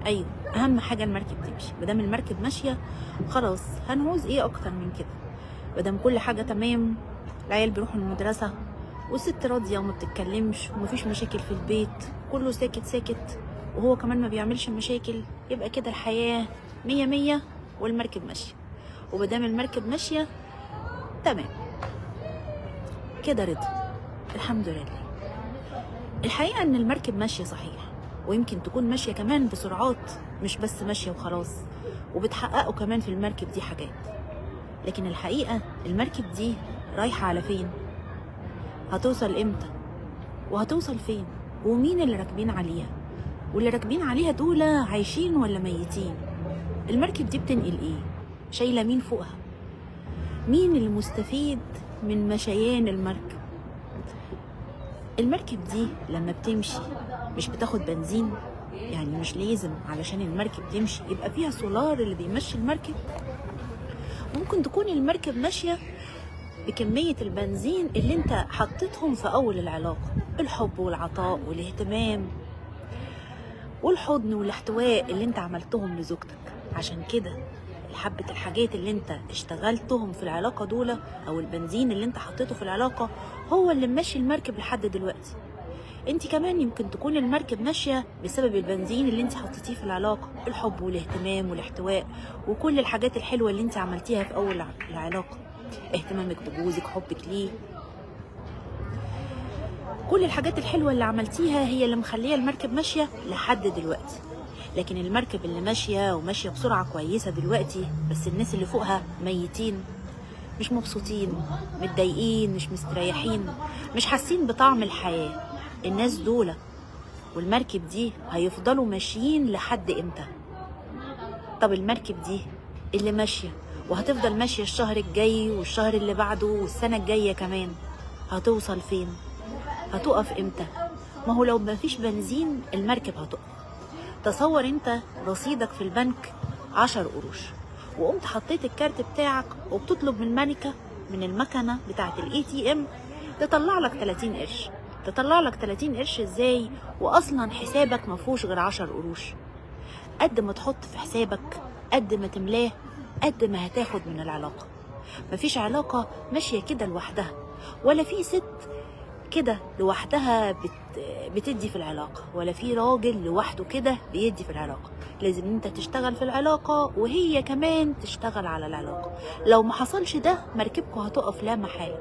ايوه، اهم حاجه المركب تمشي. مادام المركب ماشيه خلاص، هنعوز ايه اكتر من كده؟ مادام كل حاجه تمام، العيال بيروحوا المدرسه والست راضيه وما بتتكلمش ومفيش مشاكل في البيت، كله ساكت ساكت وهو كمان ما بيعملش مشاكل، يبقى كده الحياه مية مية والمركب ماشيه. ومادام المركب ماشيه تمام كده رضا، الحمد لله. الحقيقة إن المركب ماشية صحيح، ويمكن تكون ماشية كمان بسرعات، مش بس ماشية وخلاص، وبتحققوا كمان في المركب دي حاجات. لكن الحقيقة المركب دي رايحة على فين؟ هتوصل إمتى؟ وهتوصل فين؟ ومين اللي راكبين عليها؟ واللي راكبين عليها دول عايشين ولا ميتين؟ المركب دي بتنقل إيه؟ شايلة مين فوقها؟ مين اللي مستفيد من مشيان المركب؟ المركب دي لما بتمشي مش بتاخد بنزين؟ يعني مش لازم علشان المركب تمشي يبقى فيها سولار اللي بيمشي المركب؟ ممكن تكون المركب ماشية بكمية البنزين اللي انت حطيتهم في اول العلاقة، الحب والعطاء والاهتمام والحضن والاحتواء اللي انت عملتهم لزوجتك. عشان كده حبة الحاجات اللي انت اشتغلتهم في العلاقة دول، او البنزين اللي انت حطيته في العلاقة، هو اللي ماشي المركب لحد دلوقتي. انت كمان يمكن تكون المركب ماشية بسبب البنزين اللي انت حطيتيه في العلاقة، الحب والاهتمام والاحتواء وكل الحاجات الحلوة اللي انت عملتيها في اول العلاقة، اهتمامك بجوزك، حبك ليه، كل الحاجات الحلوة اللي عملتيها هي اللي مخلية المركب ماشية لحد دلوقتي. لكن المركب اللي ماشية وماشية بسرعة كويسة دلوقتي، بس الناس اللي فوقها ميتين، مش مبسوطين، متضايقين، مش مستريحين، مش حاسين بطعم الحياة، الناس دول والمركب دي هيفضلوا ماشيين لحد امتى؟ طب المركب دي اللي ماشية وهتفضل ماشية الشهر الجاي والشهر اللي بعده والسنة الجاية كمان، هتوصل فين؟ هتقف امتى؟ ما هو لو مفيش بنزين المركب هتقف. تصور انت رصيدك في البنك 10 قروش، وقمت حطيت الكارت بتاعك وبتطلب من المكنة بتاعة الاي تي ام تطلع لك 30 قرش. تطلع لك 30 قرش ازاي واصلا حسابك مفهوش غير 10 قروش؟ قد ما تحط في حسابك قد ما تملاه قد ما هتاخد من العلاقة. مفيش علاقة ماشية كده لوحدها، ولا في ست كده لوحدها بتدي في العلاقة، ولا في راجل لوحده كده بيدي في العلاقة. لازم انت تشتغل في العلاقة وهي كمان تشتغل على العلاقة. لو ما حصلش ده مركبكم هتقف لا محالة،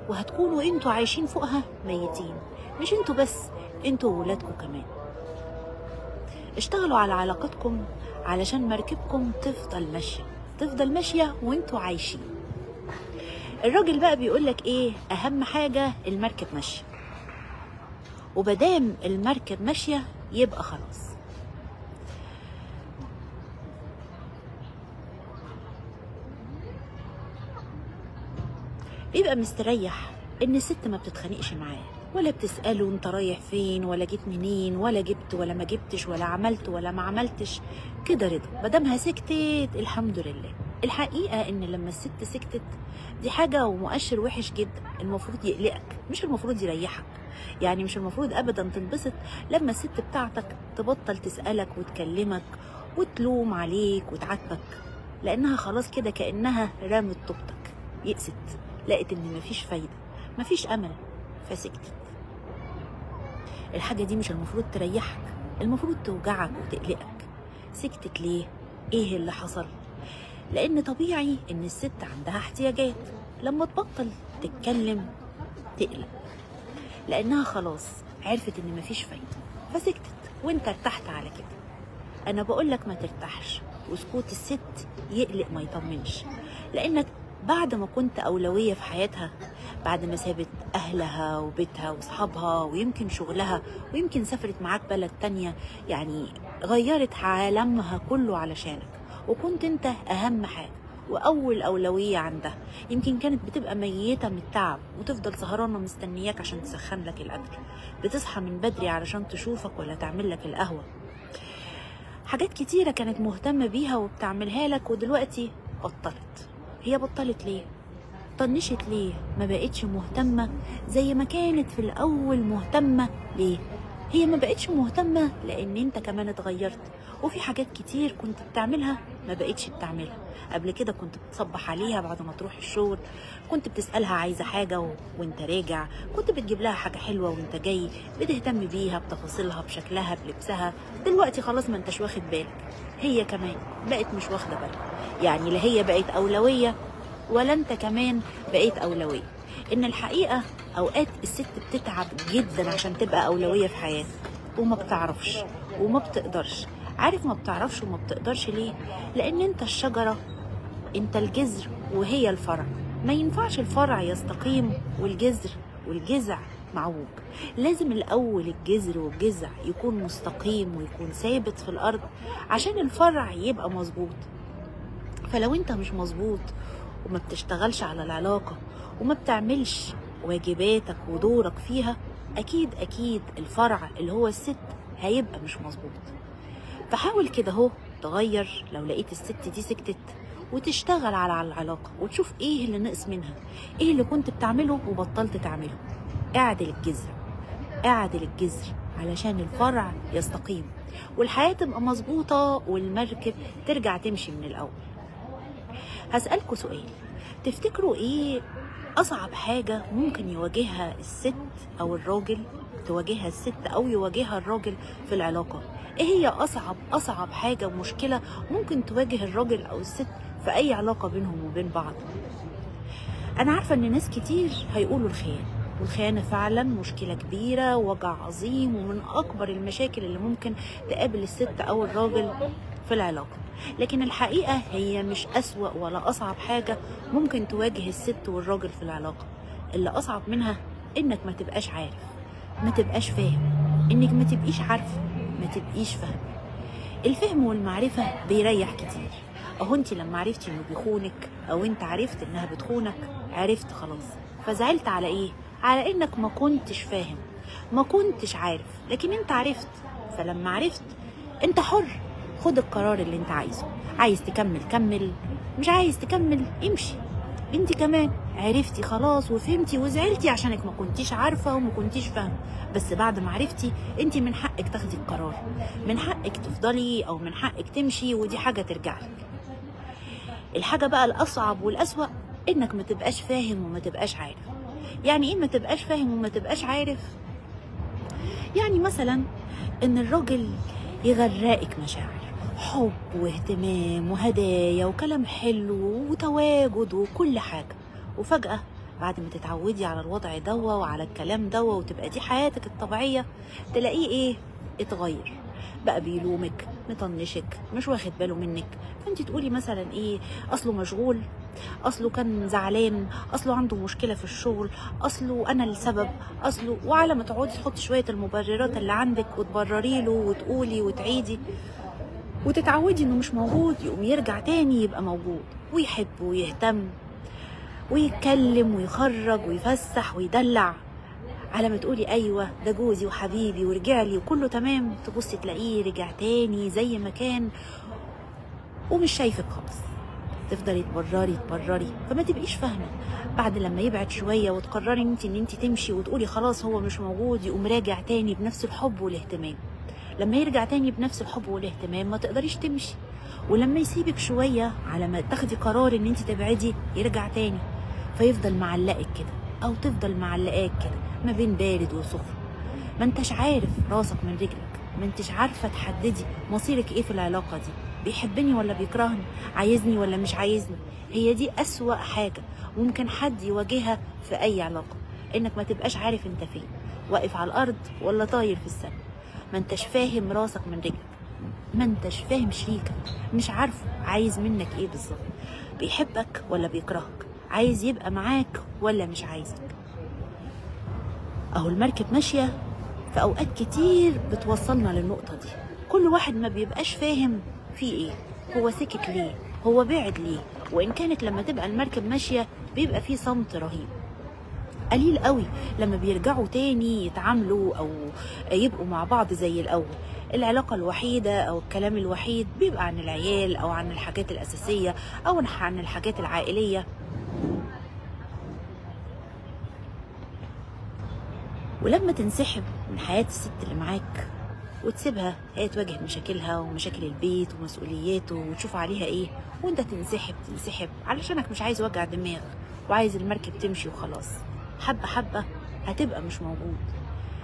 وهتكونوا انتوا عايشين فوقها ميتين. مش انتوا بس، انتوا وولادكم كمان. اشتغلوا على علاقتكم علشان مركبكم تفضل ماشية وانتوا عايشين. الراجل بقى بيقولك ايه؟ اهم حاجة المركب ماشية، وبدام المركب ماشية يبقى خلاص. بيبقى مستريح ان الست ما بتتخانقش معاه، ولا بتسأله انت رايح فين، ولا جيت منين، ولا جبت ولا ما جبتش، ولا عملت ولا ما عملتش. كده رضا، مادامها سكتت الحمد لله. الحقيقة ان لما الست سكتت دي حاجة ومؤشر وحش جدا، المفروض يقلقك مش المفروض يريحك. يعني مش المفروض ابدا تنبسط لما الست بتاعتك تبطل تسألك وتكلمك وتلوم عليك وتعاتبك، لانها خلاص كده كأنها رامت طوبتك، يأست، لقت ان مفيش فايدة، مفيش امل، فسكتت. الحاجة دي مش المفروض تريحك، المفروض توجعك وتقلقك. سكتت ليه؟ ايه اللي حصل؟ لان طبيعي ان الست عندها احتياجات، لما تبطل تتكلم تقلق، لانها خلاص عرفت ان مفيش فايدة فسكتت، وانت ارتحت على كده. انا بقولك ما ترتاحش، وسكوت الست يقلق ما يطمنش، لانك بعد ما كنت أولوية في حياتها، بعد ما سابت أهلها وبيتها وصحابها ويمكن شغلها ويمكن سافرت معاك بلد تانية، يعني غيرت عالمها كله علشانك، وكنت انت أهم حاجة وأول أولوية عندها. يمكن كانت بتبقى ميتة من التعب وتفضل سهرانة مستنياك عشان تسخن لك الأكل، بتصحى من بدري علشان تشوفك ولا تعمل لك القهوة. حاجات كتيرة كانت مهتمة بيها وبتعملها لك، ودلوقتي بطلت. هي بطلت ليه؟ طنشت ليه؟ ما بقتش مهتمة زي ما كانت في الأول مهتمة ليه؟ هي ما بقتش مهتمة لان انت كمان اتغيرت، وفي حاجات كتير كنت بتعملها ما بقتش بتعملها. قبل كده كنت بتصبح عليها بعد ما تروح الشغل، كنت بتسألها عايزة حاجة وانت راجع، كنت بتجيب لها حاجة حلوة وانت جاي، بتهتم بيها بتفاصيلها بشكلها بلبسها. دلوقتي خلاص ما انتش واخد بالك، هي كمان بقت مش واخدة بالك. يعني لا هي بقت أولوية ولا انت كمان بقيت أولوية. ان الحقيقة اوقات الست بتتعب جدا عشان تبقى أولوية في حياتك، وما بتعرفش وما بتقدرش. عارف ما بتعرفش وما بتقدرش ليه؟ لان انت الشجرة، انت الجذر وهي الفرع. ما ينفعش الفرع يستقيم والجذع معوج. لازم الاول الجذر والجذع يكون مستقيم ويكون ثابت في الارض عشان الفرع يبقى مظبوط. فلو انت مش مظبوط وما بتشتغلش على العلاقة وما بتعملش واجباتك ودورك فيها، اكيد الفرع اللي هو الست هيبقى مش مظبوط. فحاول كده اهو تغير لو لقيت الست دي سكتت، وتشتغل على العلاقة وتشوف ايه اللي نقص منها، ايه اللي كنت بتعمله وبطلت تعمله. اعدل الجذر علشان الفرع يستقيم والحياة تبقى مظبوطة والمركب ترجع تمشي من الأول. هسألكوا سؤال، تفتكروا ايه أصعب حاجة ممكن يواجهها الست أو الراجل، تواجهها الست أو يواجهها الراجل في العلاقة؟ ايه هي أصعب حاجة ومشكلة ممكن تواجه الراجل أو الست في أي علاقة بينهم وبين بعض؟ أنا عارفة إن ناس كتير هيقولوا الخيانة، والخيانة فعلا مشكلة كبيرة ووجع عظيم ومن أكبر المشاكل اللي ممكن تقابل الست أو الراجل في العلاقة. لكن الحقيقة هي مش أسوأ ولا أصعب حاجة ممكن تواجه الست والراجل في العلاقة. اللي أصعب منها إنك ما تبقاش عارف، ما تبقاش فاهم، إنك ما تبقيش عارفة، ما تبقيش فاهم. الفهم والمعرفة بيريح كتير. اهو انت لما عرفتي انه بيخونك او انت عرفت انها بتخونك، عرفت خلاص. فزعلت على ايه؟ على انك ما كنتش فاهم، ما كنتش عارف، لكن انت عرفت. فلما عرفت انت حر، خد القرار اللي انت عايزه. عايز تكمل كمل، مش عايز تكمل امشي. انت كمان عرفتي خلاص وفهمتي وزعلتي عشانك ما كنتيش عارفة وما كنتيش فاهمة، بس بعد ما عرفتي انت من حقك تاخدي القرار، من حقك تفضلي او من حقك تمشي، ودي حاجة ترجع لك. الحاجة بقى الأصعب والأسوأ إنك ما تبقاش فاهم وما تبقاش عارف. يعني إيه ما تبقاش فاهم وما تبقاش عارف؟ يعني مثلا إن الراجل يغرقك مشاعر، حب واهتمام وهدايا وكلام حلو وتواجد وكل حاجة، وفجأة بعد ما تتعودي على الوضع دوا وعلى الكلام دوا وتبقى دي حياتك الطبيعية، تلاقيه إيه؟ اتغير بقى، بيلومك، مطنشك، مش واخد باله منك. فانت تقولي مثلا ايه؟ اصله مشغول، اصله كان زعلان، اصله عنده مشكله في الشغل، اصله انا السبب، اصله. وعلى ما تقعدي تحطي شويه المبررات اللي عندك وتبرري له وتقولي وتعيدي وتتعودي انه مش موجود، يقوم يرجع تاني يبقى موجود ويحب ويهتم ويتكلم ويخرج ويفسح ويدلع. على ما تقولي ايوه ده جوزي وحبيبي ورجع لي وكله تمام، تبصي تلاقيه رجع تاني زي ما كان ومش شايفك خالص. تفضلي تبرري فما تبقيش فاهمه. بعد لما يبعد شويه وتقرري ان انت تمشي وتقولي خلاص هو مش موجود، يقوم راجع تاني بنفس الحب والاهتمام. لما يرجع تاني بنفس الحب والاهتمام ما تقدريش تمشي، ولما يسيبك شويه على ما تاخدي قرار ان انت تبعدي يرجع تاني، فيفضل معلقك كده او تفضل معلقاك كده ما بين بارد وسخن. ما انتش عارف راسك من رجلك، ما انتش عارفه تحددي مصيرك ايه في العلاقه دي، بيحبني ولا بيكرهني، عايزني ولا مش عايزني. هي دي اسوأ حاجه ممكن حد يواجهها في اي علاقه، انك ما تبقاش عارف انت فين، واقف على الارض ولا طاير في السماء. ما انتش فاهم راسك من رجلك، ما انتش فاهم شريكك، مش عارفه عايز منك ايه بالظبط، بيحبك ولا بيكرهك، عايز يبقى معاك ولا مش عايزك. اهو المركب ماشيه في اوقات كتير بتوصلنا للنقطه دي. كل واحد ما بيبقاش فاهم فيه ايه، هو سكت ليه، هو بعد ليه. وان كانت لما تبقى المركب ماشيه بيبقى فيه صمت رهيب. قليل قوي لما بيرجعوا تاني يتعاملوا او يبقوا مع بعض زي الاول. العلاقة الوحيدة او الكلام الوحيد بيبقى عن العيال او عن الحاجات الاساسية او عن الحاجات العائلية. ولما تنسحب من حياة الست اللي معاك وتسيبها هي تواجه مشاكلها ومشاكل البيت ومسؤولياته وتشوف عليها ايه، وانت تنسحب علشانك مش عايز وجع دماغ وعايز المركب تمشي وخلاص، حبة حبة هتبقى مش موجود،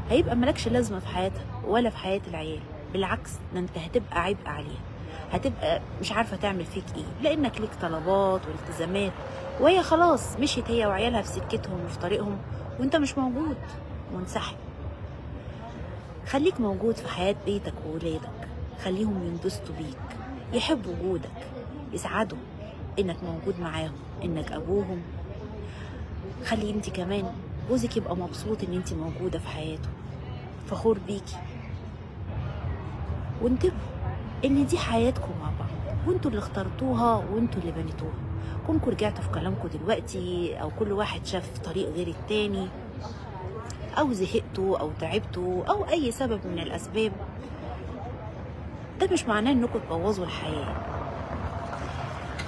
هيبقى ملكش لازمة في حياتها ولا في حياة العيال، بالعكس ده انت هتبقى عبء عليها، هتبقى مش عارفة تعمل فيك ايه لانك ليك طلبات والتزامات، وهي خلاص مشيت هي وعيالها في سكتهم وفي طريقهم وانت مش موجود منسحب. خليك موجود في حياة بيتك وولادك، خليهم ينبسطوا بيك، يحبوا وجودك، يسعدوا انك موجود معاهم، انك ابوهم. خلي انت كمان جوزك يبقى مبسوط ان انت موجودة في حياته، فخور بيكي، وانتبهوا ان دي حياتكم مع بعض وانتوا اللي اخترتوها وانتوا اللي بنيتوها. كونكوا رجعتوا في كلامكم دلوقتي او كل واحد شاف طريق غير التاني او زهقتوا او تعبتوا او اي سبب من الاسباب، ده مش معناه انكم تبوظوا الحياة.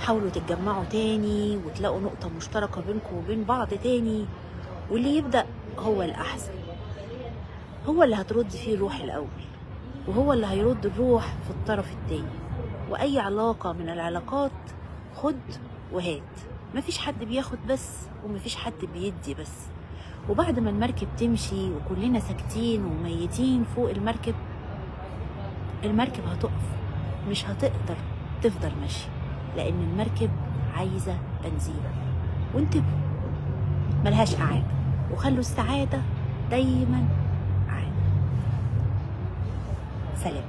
حاولوا تتجمعوا تاني وتلاقوا نقطة مشتركة بينكم وبين بعض تاني، واللي يبدأ هو الأحسن، هو اللي هترد فيه الروح الأول، وهو اللي هيرد الروح في الطرف التاني. وأي علاقة من العلاقات خد وهات، مفيش حد بياخد بس ومفيش حد بيدي بس. وبعد ما المركب تمشي وكلنا ساكتين وميتين فوق المركب، المركب هتقف، مش هتقدر تفضل ماشي، لأن المركب عايزة بنزين. وانتبهوا ملهاش قعدة، وخلوا السعادة دايما قاعدة. سلام.